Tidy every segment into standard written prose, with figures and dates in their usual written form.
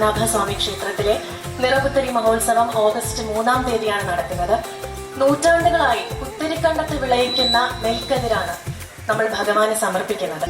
പത്മനാഭസ്വാമി ക്ഷേത്രത്തിലെ നിറപുത്തരി മഹോത്സവം ഓഗസ്റ്റ് 3-ാം തീയതിയാണ് നടക്കുന്നത്. നൂറ്റാണ്ടുകളായി പുത്തരിക്കണ്ടത്ത് വിളയിക്കുന്ന നെൽക്കതിരാണ് നമ്മൾ ഭഗവാന് സമർപ്പിക്കുന്നത്.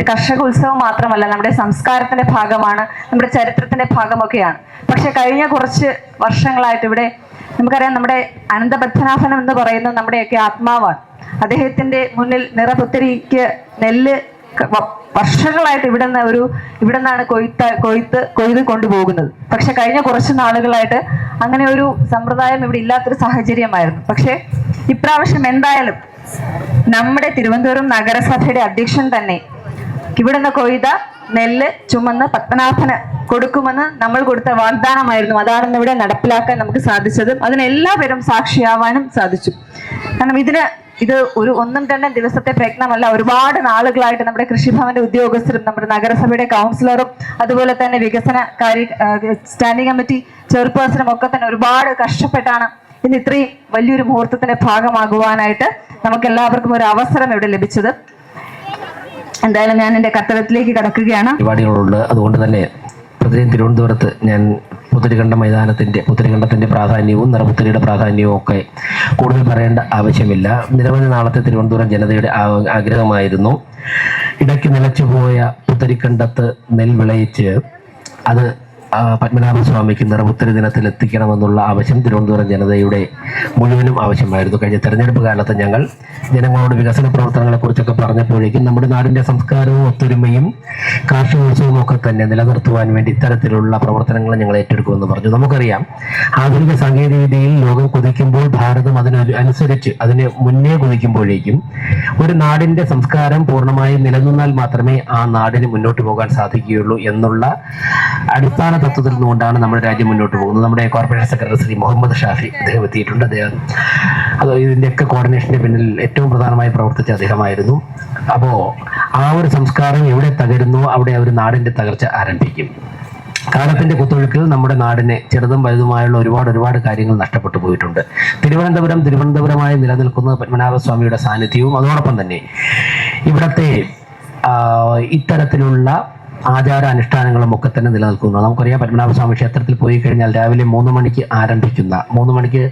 കർഷക ഉത്സവം മാത്രമല്ല, നമ്മുടെ സംസ്കാരത്തിന്റെ ഭാഗമാണ്, നമ്മുടെ ചരിത്രത്തിന്റെ ഭാഗമൊക്കെയാണ്. പക്ഷെ കഴിഞ്ഞ കുറച്ച് വർഷങ്ങളായിട്ട് ഇവിടെ നമുക്കറിയാം, നമ്മുടെ അനന്തപത്മനാഭൻ എന്ന് പറയുന്നത് നമ്മുടെയൊക്കെ ആത്മാവാണ്. അദ്ദേഹത്തിന്റെ മുന്നിൽ നിറപുത്തരിക്ക് നെല്ല് വർഷങ്ങളായിട്ട് ഇവിടുന്നാണ് കൊയ്ത് കൊണ്ടുപോകുന്നത്. പക്ഷെ കഴിഞ്ഞ കുറച്ച് നാളുകളായിട്ട് അങ്ങനെ ഒരു സമ്പ്രദായം ഇവിടെ ഇല്ലാത്തൊരു സാഹചര്യമായിരുന്നു. പക്ഷെ ഇപ്രാവശ്യം എന്തായാലും നമ്മുടെ തിരുവനന്തപുരം നഗരസഭയുടെ അധ്യക്ഷൻ തന്നെ ഇവിടുന്ന് കൊയ്ത നെല്ല് ചുമന്ന് പത്മനാഭന് കൊടുക്കുമെന്ന് നമ്മൾ കൊടുത്ത വാഗ്ദാനമായിരുന്നു. അതാണ് ഇവിടെ നടപ്പിലാക്കാൻ നമുക്ക് സാധിച്ചത്. അതിനെല്ലാവരും സാക്ഷിയാവാനും സാധിച്ചു. കാരണം ഇത് ഒരു 1-2 ദിവസത്തെ പ്രയത്നമല്ല, ഒരുപാട് നാളുകളായിട്ട് നമ്മുടെ കൃഷിഭവന്റെ ഉദ്യോഗസ്ഥരും നമ്മുടെ നഗരസഭയുടെ കൗൺസിലറും അതുപോലെ തന്നെ വികസന സ്റ്റാൻഡിംഗ് കമ്മിറ്റി ചെയർപേഴ്സണും ഒക്കെ തന്നെ ഒരുപാട് കഷ്ടപ്പെട്ടാണ് ഇന്ന് ഇത്രയും വലിയൊരു മുഹൂർത്തത്തിന്റെ ഭാഗമാകുവാനായിട്ട് നമുക്ക് എല്ലാവർക്കും ഒരു അവസരം ഇവിടെ ലഭിച്ചത്. എന്തായാലും ഞാൻ എൻ്റെ കർത്തവ്യത്തിലേക്ക് കടക്കുകയാണ്. പരിപാടികളുണ്ട്. അതുകൊണ്ട് തന്നെ പ്രതിദിനം തിരുവനന്തപുരത്ത് ഞാൻ പുത്തരിക്കണ്ടത്തിന്റെ പ്രാധാന്യവും നിറപുത്തരിയുടെ പ്രാധാന്യവും ഒക്കെ കൂടുതൽ പറയേണ്ട ആവശ്യമില്ല. നിരവധി നാളത്തെ തിരുവനന്തപുരം ജനതയുടെ ആഗ്രഹമായിരുന്നു ഇടയ്ക്ക് നിലച്ചുപോയ പുത്തരിക്കണ്ടത്ത് നെൽ വിളയിച്ച് അത് പത്മനാഭസ്വാമിക്ക് നിറപുത്തരി ദിനത്തിൽ എത്തിക്കണമെന്നുള്ള ആവശ്യം തിരുവനന്തപുരം ജനതയുടെ മുഴുവനും ആവശ്യമായിരുന്നു. കഴിഞ്ഞ തെരഞ്ഞെടുപ്പ് കാലത്ത് ഞങ്ങൾ ജനങ്ങളോട് വികസന പ്രവർത്തനങ്ങളെ കുറിച്ചൊക്കെ പറഞ്ഞപ്പോഴേക്കും നമ്മുടെ നാടിന്റെ സംസ്കാരവും ഒത്തൊരുമയും കാർഷികോത്സവവും ഒക്കെ തന്നെ നിലനിർത്തുവാൻ വേണ്ടി ഇത്തരത്തിലുള്ള പ്രവർത്തനങ്ങൾ ഞങ്ങൾ ഏറ്റെടുക്കുമെന്ന് പറഞ്ഞു. നമുക്കറിയാം, ആധുനിക സാങ്കേതിക വിദ്യയിൽ ലോകം കുതിക്കുമ്പോൾ ഭാരതം അനുസരിച്ച് അതിന് മുന്നേ കുതിക്കുമ്പോഴേക്കും ഒരു നാടിന്റെ സംസ്കാരം പൂർണ്ണമായും നിലനിന്നാൽ മാത്രമേ ആ നാടിന് മുന്നോട്ട് പോകാൻ സാധിക്കുകയുള്ളൂ എന്നുള്ള അടിസ്ഥാന തത്വത്തിൽ നിന്നുകൊണ്ടാണ് നമ്മുടെ രാജ്യം മുന്നോട്ട് പോകുന്നത്. നമ്മുടെ കോർപ്പറേഷൻ സെക്രട്ടറി ശ്രീ മുഹമ്മദ് ഷാഫി അദ്ദേഹം എത്തിയിട്ടുണ്ട്. ഇതിന്റെയൊക്കെ കോർഡിനേഷന്റെ പിന്നിൽ ഏറ്റവും പ്രധാനമായി പ്രവർത്തിച്ച അദ്ദേഹമായിരുന്നു. അപ്പോ ആ ഒരു സംസ്കാരം എവിടെ തകരുന്നു അവിടെ ഒരു നാടിന്റെ തകർച്ച ആരംഭിക്കും. കാലത്തിന്റെ കുത്തൊഴുക്കിൽ നമ്മുടെ നാടിനെ ചെറുതും വലുതുമായുള്ള ഒരുപാട് കാര്യങ്ങൾ നഷ്ടപ്പെട്ടു പോയിട്ടുണ്ട്. തിരുവനന്തപുരമായി നിലനിൽക്കുന്ന പത്മനാഭസ്വാമിയുടെ സാന്നിധ്യവും അതോടൊപ്പം തന്നെ ഇവിടത്തെ ഇത്തരത്തിലുള്ള ആചാരാനുഷ്ഠാനങ്ങളും ഒക്കെ തന്നെ നിലനിൽക്കുന്നു. നമുക്കറിയാം, പത്മനാഭസ്വാമി ക്ഷേത്രത്തിൽ പോയി കഴിഞ്ഞാൽ രാവിലെ 3 മണിക്ക് ആരംഭിക്കുന്ന 3 മണിക്ക്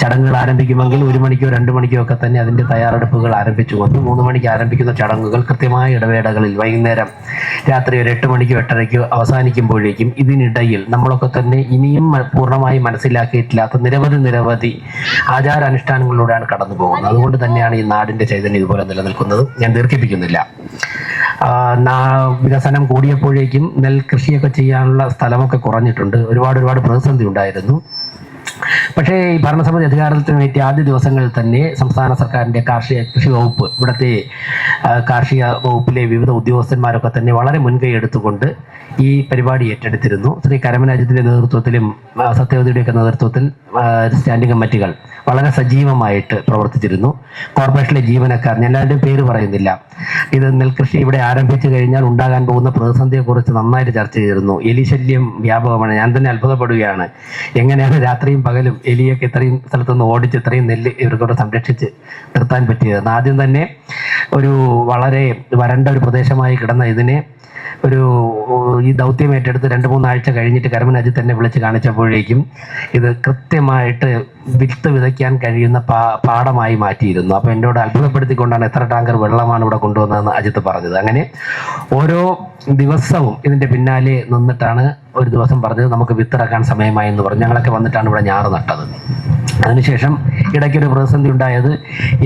ചടങ്ങുകൾ ആരംഭിക്കുമെങ്കിൽ 1 മണിക്കോ 2 മണിക്കോ ഒക്കെ തന്നെ അതിൻ്റെ തയ്യാറെടുപ്പുകൾ ആരംഭിച്ചു വന്നു. 3 മണിക്ക് ആരംഭിക്കുന്ന ചടങ്ങുകൾ കൃത്യമായ ഇടവേളകളിൽ വൈകുന്നേരം രാത്രി ഒരു 8 മണിക്കോ 8:30 അവസാനിക്കുമ്പോഴേക്കും ഇതിനിടയിൽ നമ്മളൊക്കെ തന്നെ ഇനിയും പൂർണ്ണമായി മനസ്സിലാക്കിയിട്ടില്ലാത്ത നിരവധി ആചാരാനുഷ്ഠാനങ്ങളിലൂടെയാണ് കടന്നു പോകുന്നത്. അതുകൊണ്ട് തന്നെയാണ് ഈ നാടിന്റെ ചൈതന്യം ഇതുപോലെ നിലനിൽക്കുന്നത്. ഞാൻ ദീർഘിപ്പിക്കുന്നില്ല. വികസനം കൂടിയപ്പോഴേക്കും നെൽ കൃഷിയൊക്കെ ചെയ്യാനുള്ള സ്ഥലമൊക്കെ കുറഞ്ഞിട്ടുണ്ട്. ഒരുപാട് പ്രതിസന്ധി ഉണ്ടായിരുന്നു. പക്ഷേ ഈ ഭരണസമിതി അധികാരത്തിന് വേണ്ടി ആദ്യ ദിവസങ്ങളിൽ തന്നെ സംസ്ഥാന സർക്കാരിൻ്റെ കൃഷി വകുപ്പ്, ഇവിടുത്തെ കാർഷിക വകുപ്പിലെ വിവിധ ഉദ്യോഗസ്ഥന്മാരൊക്കെ തന്നെ വളരെ മുൻകൈ എടുത്തുകൊണ്ട് ഈ പരിപാടി ഏറ്റെടുത്തിരുന്നു. ശ്രീ കരമനാജിൻ്റെ നേതൃത്വത്തിലും സത്യവതിയുടെയൊക്കെ നേതൃത്വത്തിൽ സ്റ്റാൻഡിംഗ് കമ്മിറ്റികൾ വളരെ സജീവമായിട്ട് പ്രവർത്തിച്ചിരുന്നു. കോർപ്പറേഷനിലെ ജീവനക്കാർ, ഞാൻ എല്ലാവരുടെയും പേര് പറയുന്നില്ല, ഇത് നെൽകൃഷി ഇവിടെ ആരംഭിച്ചു കഴിഞ്ഞാൽ ഉണ്ടാകാൻ പോകുന്ന പ്രതിസന്ധിയെക്കുറിച്ച് നന്നായിട്ട് ചർച്ച ചെയ്തിരുന്നു. എലിശല്യം വ്യാപകമാണ്. ഞാൻ തന്നെ അത്ഭുതപ്പെടുകയാണ്, എങ്ങനെയാണ് രാത്രിയും പകലും എലിയൊക്കെ ഇത്രയും സ്ഥലത്തുനിന്ന് ഓടിച്ച് ഇത്രയും നെല്ല് ഇവർക്കൂടെ സംരക്ഷിച്ച് നിർത്താൻ പറ്റിയത്. ആദ്യം തന്നെ ഒരു വളരെ വരണ്ട ഒരു പ്രദേശമായി കിടന്ന ഇതിനെ ഈ ദൗത്യം ഏറ്റെടുത്ത് 2-3 ആഴ്ച കഴിഞ്ഞിട്ട് കരമനാജി തന്നെ വിളിച്ച് കാണിച്ചപ്പോഴേക്കും ഇത് കൃത്യമായിട്ട് വിത്ത് വിതയ്ക്കാൻ കഴിയുന്ന പാടമായി മാറ്റിയിരുന്നു. അപ്പോൾ എന്നോട് അത്ഭുതപ്പെടുത്തിക്കൊണ്ടാണ് എത്ര ടാങ്കർ വെള്ളമാണ് ഇവിടെ കൊണ്ടുവന്നതെന്ന് അജിത്ത് പറഞ്ഞത്. അങ്ങനെ ഓരോ ദിവസവും ഇതിൻ്റെ പിന്നാലെ നിന്നിട്ടാണ് ഒരു ദിവസം പറഞ്ഞത് നമുക്ക് വിത്തിറക്കാൻ സമയമായി എന്ന് പറഞ്ഞു. ഞങ്ങളൊക്കെ വന്നിട്ടാണ് ഇവിടെ ഞാറ് നട്ടത്. അതിനുശേഷം ഇടയ്ക്കൊരു പ്രതിസന്ധി ഉണ്ടായത്,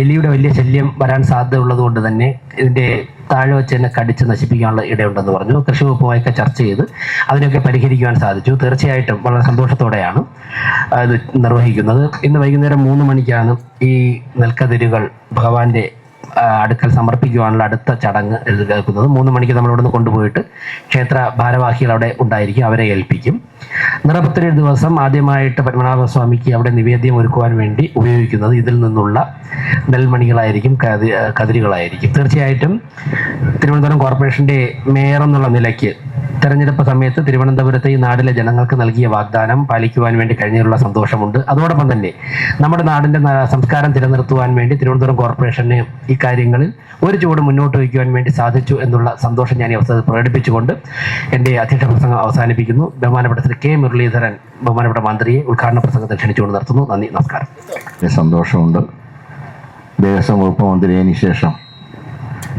എലിയുടെ വലിയ ശല്യം വരാൻ സാധ്യതയുള്ളത് കൊണ്ട് തന്നെ ഇതിൻ്റെ താഴെ വെച്ച് തന്നെ കടിച്ച് നശിപ്പിക്കാനുള്ള ഇടയുണ്ടെന്ന് പറഞ്ഞു. കൃഷി വകുപ്പുമായൊക്കെ ചർച്ച ചെയ്ത് അതിനൊക്കെ പരിഹരിക്കുവാൻ സാധിച്ചു. തീർച്ചയായിട്ടും വളരെ സന്തോഷത്തോടെയാണ് ഇത് നിർവഹിക്കുന്നത്. ഇന്ന് വൈകുന്നേരം 3 മണിക്കാണ് ഈ നെൽക്കതിരുകൾ ഭഗവാന്റെ അടുക്കൽ സമർപ്പിക്കുവാനുള്ള അടുത്ത ചടങ്ങ് കേൾക്കുന്നത്. 3 മണിക്ക് നമ്മൾ ഇവിടെ നിന്ന് കൊണ്ടുപോയിട്ട് ക്ഷേത്ര ഭാരവാഹികൾ അവിടെ ഉണ്ടായിരിക്കും, അവരെ ഏൽപ്പിക്കും. നിറപുത്തരി ദിവസം ആദ്യമായിട്ട് പത്മനാഭസ്വാമിക്ക് അവിടെ നിവേദ്യം ഒരുക്കുവാൻ വേണ്ടി ഉപയോഗിക്കുന്നത് ഇതിൽ നിന്നുള്ള നെൽമണികളായിരിക്കും, കതിരുകളായിരിക്കും. തീർച്ചയായിട്ടും തിരുവനന്തപുരം കോർപ്പറേഷൻ്റെ മേയർ എന്നുള്ള നിലയ്ക്ക് തെരഞ്ഞെടുപ്പ് സമയത്ത് തിരുവനന്തപുരത്തെ ഈ നാടിലെ ജനങ്ങൾക്ക് നൽകിയ വാഗ്ദാനം പാലിക്കുവാൻ വേണ്ടി കഴിഞ്ഞതിലുള്ള സന്തോഷമുണ്ട്. അതോടൊപ്പം തന്നെ നമ്മുടെ നാടിൻ്റെ സംസ്കാരം നിലനിർത്തുവാൻ വേണ്ടി തിരുവനന്തപുരം കോർപ്പറേഷന് ഈ കാര്യങ്ങളിൽ ഒരു ചുവട് മുന്നോട്ട് വയ്ക്കുവാൻ വേണ്ടി സാധിച്ചു എന്നുള്ള സന്തോഷം ഞാൻ ഈ അവസരത്തിൽ പ്രകടിപ്പിച്ചുകൊണ്ട് എൻ്റെ അധ്യക്ഷ പ്രസംഗം അവസാനിപ്പിക്കുന്നു. ബഹുമാനപ്പെട്ട ശ്രീ കെ മുരളീധരൻ ബഹുമാനപ്പെട്ട മന്ത്രിയെ ഉദ്ഘാടന പ്രസംഗത്തെ ക്ഷണിച്ചുകൊണ്ട് നിർത്തുന്നു. നന്ദി, നമസ്കാരം. സന്തോഷമുണ്ട്. ദേവസ്വം വകുപ്പ് മന്ത്രിയതിന് ശേഷം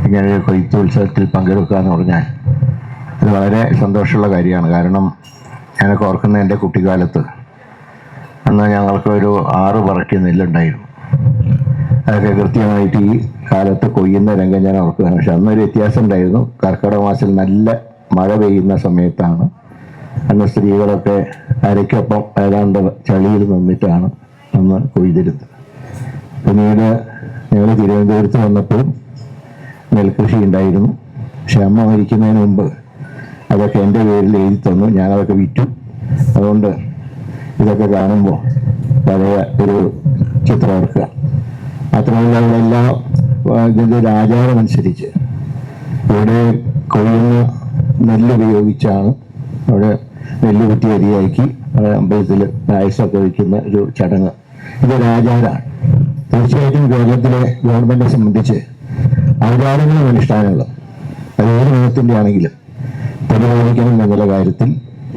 ഇങ്ങനെ ഒരു കൊയ്ത്തുത്സവത്തിൽ പങ്കെടുക്കുക എന്ന് പറഞ്ഞാൽ അത് വളരെ സന്തോഷമുള്ള കാര്യമാണ്. കാരണം ഞാനൊക്കെ ഓർക്കുന്ന എൻ്റെ കുട്ടിക്കാലത്ത് അന്ന് ഞങ്ങൾക്കൊരു 6 പറക്കി നെല്ലുണ്ടായിരുന്നു. അതൊക്കെ കൃത്യമായിട്ട് ഈ കാലത്ത് കൊയ്യുന്ന രംഗം ഞാൻ ഓർക്കുകയാണ്. പക്ഷെ അന്നൊരു വ്യത്യാസം ഉണ്ടായിരുന്നു. കർക്കിടക മാസത്തിൽ നല്ല മഴ പെയ്യുന്ന സമയത്താണ് അന്ന് സ്ത്രീകളൊക്കെ അരയ്ക്കൊപ്പം ഏതാണ്ട് ചളിയിൽ നിന്നിട്ടാണ് അന്ന് കൊയ്തിരുന്നത്. പിന്നീട് ഞങ്ങൾ തിരുവനന്തപുരത്ത് വന്നപ്പോൾ നെൽകൃഷി ഉണ്ടായിരുന്നു. പക്ഷെ അമ്മ മരിക്കുന്നതിന് മുമ്പ് അതൊക്കെ എൻ്റെ പേരിൽ എഴുതി തന്നു. ഞാനതൊക്കെ വിറ്റു. അതുകൊണ്ട് ഇതൊക്കെ കാണുമ്പോൾ പഴയ ഒരു ചിത്രം ഓർക്കുക. മാത്രമല്ല ഇവിടെല്ലാം ഇതിൻ്റെ ഒരു ആചാരം അനുസരിച്ച് ഇവിടെ കൊയ്യുന്ന നെല്ല് ഉപയോഗിച്ചാണ് അവിടെ നെല്ല് കുത്തി അരിയാക്കി അമ്പലത്തിൽ പായസമൊക്കെ വയ്ക്കുന്ന ഒരു ചടങ്ങ്. ഇതൊരു ആചാരമാണ്. തീർച്ചയായിട്ടും കേരളത്തിലെ ഗവൺമെൻറ്റിനെ സംബന്ധിച്ച് ആചാരങ്ങളും അനുഷ്ഠാനങ്ങളും അത് ഏത് മതത്തിൻ്റെ ആണെങ്കിലും പരിപാലിക്കണം എന്നുള്ള കാര്യത്തിൽ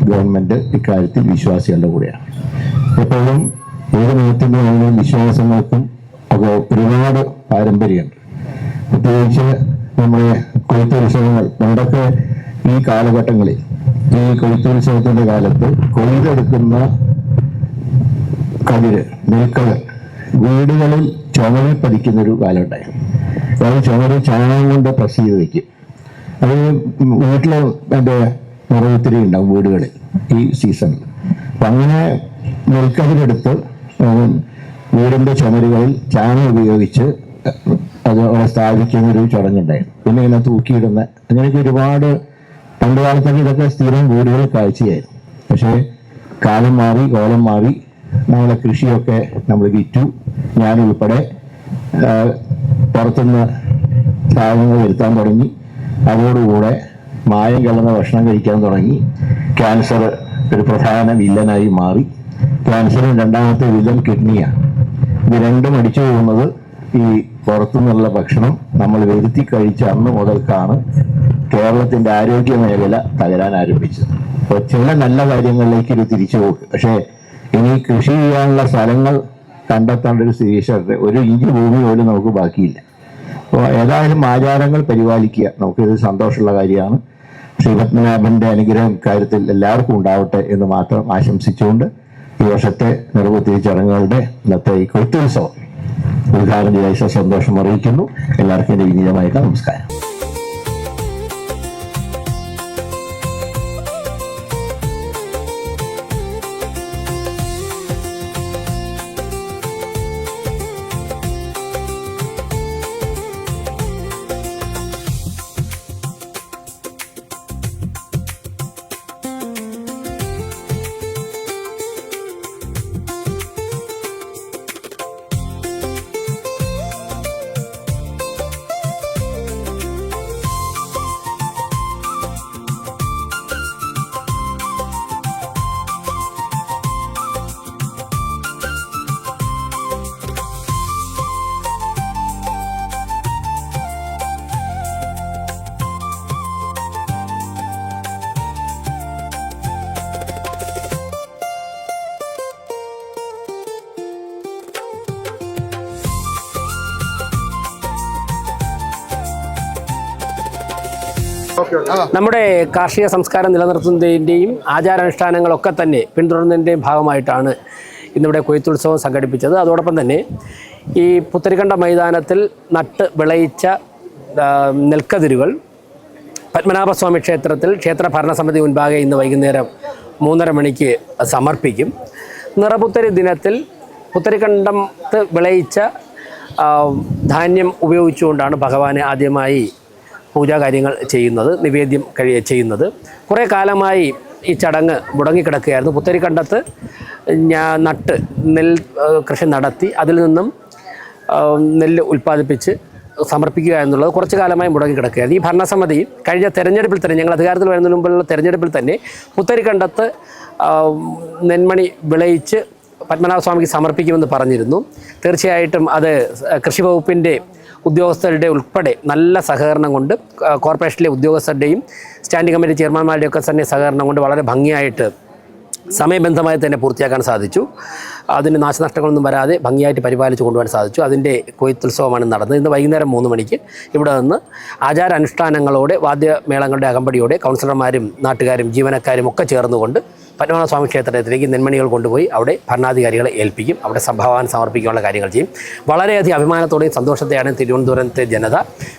ഗവൺമെൻറ് ഇക്കാര്യത്തിൽ വിശ്വാസികളുടെ കൂടെയാണ്. എപ്പോഴും ഏത് മതത്തിൻ്റെ ആണെങ്കിലും വിശ്വാസങ്ങൾക്കും ഒക്കെ ഒരുപാട് പാരമ്പര്യമുണ്ട്. പ്രത്യേകിച്ച് നമ്മുടെ കൊയ്ത്തുത്സവങ്ങൾ പണ്ടൊക്കെ ഈ കാലഘട്ടങ്ങളിൽ ഈ കൊയ്ത്തുത്സവത്തിൻ്റെ കാലത്ത് കൊയ്തെടുക്കുന്ന കതിര്, നെൽക്കതിർ വീടുകളിൽ ചുമരിൽ പതിക്കുന്നൊരു കാലം ഉണ്ടായിരുന്നു. അതായത് ചുമരിൽ ചാണകം കൊണ്ട് പ്രസ് ചെയ്ത് വയ്ക്കും. അത് വീട്ടിൽ എൻ്റെ നിറവത്തിരി ഉണ്ടാവും വീടുകളിൽ ഈ സീസണിൽ. അപ്പം അങ്ങനെ നെൽക്കതിരെടുത്ത് വീടിൻ്റെ ചുമരുകളിൽ ചാണകം ഉപയോഗിച്ച് അത് അവിടെ സ്ഥാപിക്കുന്നൊരു ചടങ്ങുണ്ടായിരുന്നു. പിന്നെ ഇങ്ങനെ തൂക്കിയിടുന്ന അങ്ങനെയൊക്കെ ഒരുപാട് പണ്ട് കാലത്തൊക്കെ ഇതൊക്കെ സ്ഥിരം വീടുകളിൽ കാഴ്ചയായിരുന്നു. പക്ഷേ കാലം മാറി, കോലം മാറി, നമ്മളെ കൃഷിയൊക്കെ നമ്മൾ വിറ്റു. ഞാനുൾപ്പെടെ പുറത്തുനിന്ന് സാധനങ്ങൾ വരുത്താൻ തുടങ്ങി. അതോടുകൂടെ മായം കലർന്ന ഭക്ഷണം കഴിക്കാൻ തുടങ്ങി. ക്യാൻസർ ഒരു പ്രധാന വില്ലനായി മാറി. ക്യാൻസറിന് 2ാമത്തെ വില്ലൻ കിഡ്നിയാണ്. ഇത് രണ്ടും അടിച്ചു പോകുന്നത് ഈ പുറത്തുനിന്നുള്ള ഭക്ഷണം നമ്മൾ വരുത്തി കഴിച്ച അന്ന് മുതൽക്കാണ് കേരളത്തിൻ്റെ ആരോഗ്യ മേഖല തകരാൻ ആരംഭിച്ചത്. അപ്പോൾ ചില നല്ല കാര്യങ്ങളിലേക്ക് ഒരു തിരിച്ചുപോക്ക്. പക്ഷേ ഇനി കൃഷി ചെയ്യാനുള്ള സ്ഥലങ്ങൾ കണ്ടെത്തേണ്ട ഒരു സ്ഥിരീകരണ ഒരു ഇഞ്ച് ഭൂമി പോലും നമുക്ക് ബാക്കിയില്ല. അപ്പോൾ ഏതായാലും ആചാരങ്ങൾ പരിപാലിക്കുക നമുക്കിത് സന്തോഷമുള്ള കാര്യമാണ്. ശ്രീ പത്മനാഭന്റെ അനുഗ്രഹം ഇക്കാര്യത്തിൽ എല്ലാവർക്കും ഉണ്ടാവട്ടെ എന്ന് മാത്രം ആശംസിച്ചുകൊണ്ട് ഈ വർഷത്തെ നിറപുത്തരി ചടങ്ങുകളുടെ ഇന്നത്തെ ഈ കൊയ്ത്തുത്സവം ഉദ്ഘാടനം ചെയ്ത സന്തോഷം അറിയിക്കുന്നു. എല്ലാവർക്കും എൻ്റെ വിനീതമായിട്ടുള്ള നമസ്കാരം. നമ്മുടെ കാർഷിക സംസ്കാരം നിലനിർത്തുന്നതിൻ്റെയും ആചാരാനുഷ്ഠാനങ്ങളൊക്കെ തന്നെ പിന്തുടരുന്നതിൻ്റെയും ഭാഗമായിട്ടാണ് ഇന്നിവിടെ കൊയ്ത്തുത്സവം സംഘടിപ്പിച്ചത്. അതോടൊപ്പം തന്നെ ഈ പുത്തരിക്കണ്ട മൈതാനത്തിൽ നട്ട് വിളയിച്ച നെൽക്കതിരുകൾ പത്മനാഭസ്വാമി ക്ഷേത്രത്തിൽ ക്ഷേത്ര ഭരണസമിതി മുൻപാകെ ഇന്ന് വൈകുന്നേരം 3:30 മണിക്ക് സമർപ്പിക്കും. നിറപുത്തരി ദിനത്തിൽ പുത്തരിക്കണ്ടത്ത് വിളയിച്ച ധാന്യം ഉപയോഗിച്ചുകൊണ്ടാണ് ഭഗവാനെ ആദ്യമായി പൂജാകാര്യങ്ങൾ ചെയ്യുന്നത്, നിവേദ്യം ചെയ്യുന്നത്. കുറേ കാലമായി ഈ ചടങ്ങ് മുടങ്ങിക്കിടക്കുകയായിരുന്നു. പുത്തരിക്കണ്ടത്ത് നട്ട് കൃഷി നടത്തി അതിൽ നിന്നും നെല്ല് ഉൽപ്പാദിപ്പിച്ച് സമർപ്പിക്കുക എന്നുള്ളത് കുറച്ച് കാലമായി മുടങ്ങിക്കിടക്കുകയായിരുന്നു. ഈ ഭരണസമിതി കഴിഞ്ഞ തെരഞ്ഞെടുപ്പിൽ തന്നെ, ഞങ്ങൾ അധികാരത്തിൽ വരുന്നതിന് മുമ്പുള്ള തെരഞ്ഞെടുപ്പിൽ തന്നെ പുത്തരിക്കണ്ടത്ത് നെന്മണി വിളയിച്ച് പത്മനാഭസ്വാമിക്ക് സമർപ്പിക്കുമെന്ന് പറഞ്ഞിരുന്നു. തീർച്ചയായിട്ടും അത് കൃഷി വകുപ്പിൻ്റെ ഉദ്യോഗസ്ഥരുടെ ഉൾപ്പെടെ നല്ല സഹകരണം കൊണ്ട്, കോർപ്പറേഷനിലെ ഉദ്യോഗസ്ഥരുടെയും സ്റ്റാൻഡിംഗ് കമ്മിറ്റി ചെയർമാൻമാരുടെയൊക്കെ തന്നെ സഹകരണം കൊണ്ട് വളരെ ഭംഗിയായിട്ട് സമയബന്ധമായി തന്നെ പൂർത്തിയാക്കാൻ സാധിച്ചു. അതിന് നാശനഷ്ടങ്ങളൊന്നും വരാതെ ഭംഗിയായിട്ട് പരിപാലിച്ച് കൊണ്ടുപോകാൻ സാധിച്ചു. അതിൻ്റെ കൊയ്ത്തുത്സവമാണ് നടന്നത്. ഇന്ന് വൈകുന്നേരം 3 മണിക്ക് ഇവിടെ നിന്ന് ആചാരാനുഷ്ഠാനങ്ങളോടെ വാദ്യമേളങ്ങളുടെ അകമ്പടിയോടെ കൗൺസിലർമാരും നാട്ടുകാരും ജീവനക്കാരും ഒക്കെ ചേർന്നുകൊണ്ട് പത്മനാഭസ്വാമി ക്ഷേത്രത്തിലേക്ക് നെന്മണികൾ കൊണ്ടുപോയി അവിടെ ഭരണാധികാരികളെ ഏൽപ്പിക്കും. അവിടെ സംഭാവന സമർപ്പിക്കാനുള്ള കാര്യങ്ങൾ ചെയ്യും. വളരെയധികം അഭിമാനത്തോടെയും സന്തോഷത്തെയാണ് തിരുവനന്തപുരത്തെ ജനത,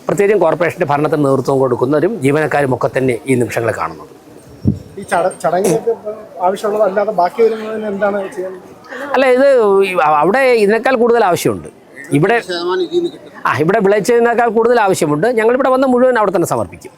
പ്രത്യേകിച്ചും കോർപ്പറേഷൻ്റെ ഭരണത്തിന് നേതൃത്വം കൊടുക്കുന്നവരും ജീവനക്കാരും ഒക്കെ തന്നെ ഈ നിമിഷങ്ങളെ കാണുന്നത്. ഈ ചടങ്ങിലേക്ക് ആവശ്യമുള്ളതല്ലാതെ ബാക്കി വരുന്നതിന് എന്താണ് ചെയ്യുന്നത്? അല്ല, ഇത് അവിടെ ഇതിനേക്കാൾ കൂടുതൽ ആവശ്യമുണ്ട്. ഇവിടെ ഇവിടെ വിളയിച്ചതിനേക്കാൾ കൂടുതൽ ആവശ്യമുണ്ട്. ഞങ്ങളിവിടെ വന്ന് മുഴുവൻ അവിടെ തന്നെ സമർപ്പിക്കും.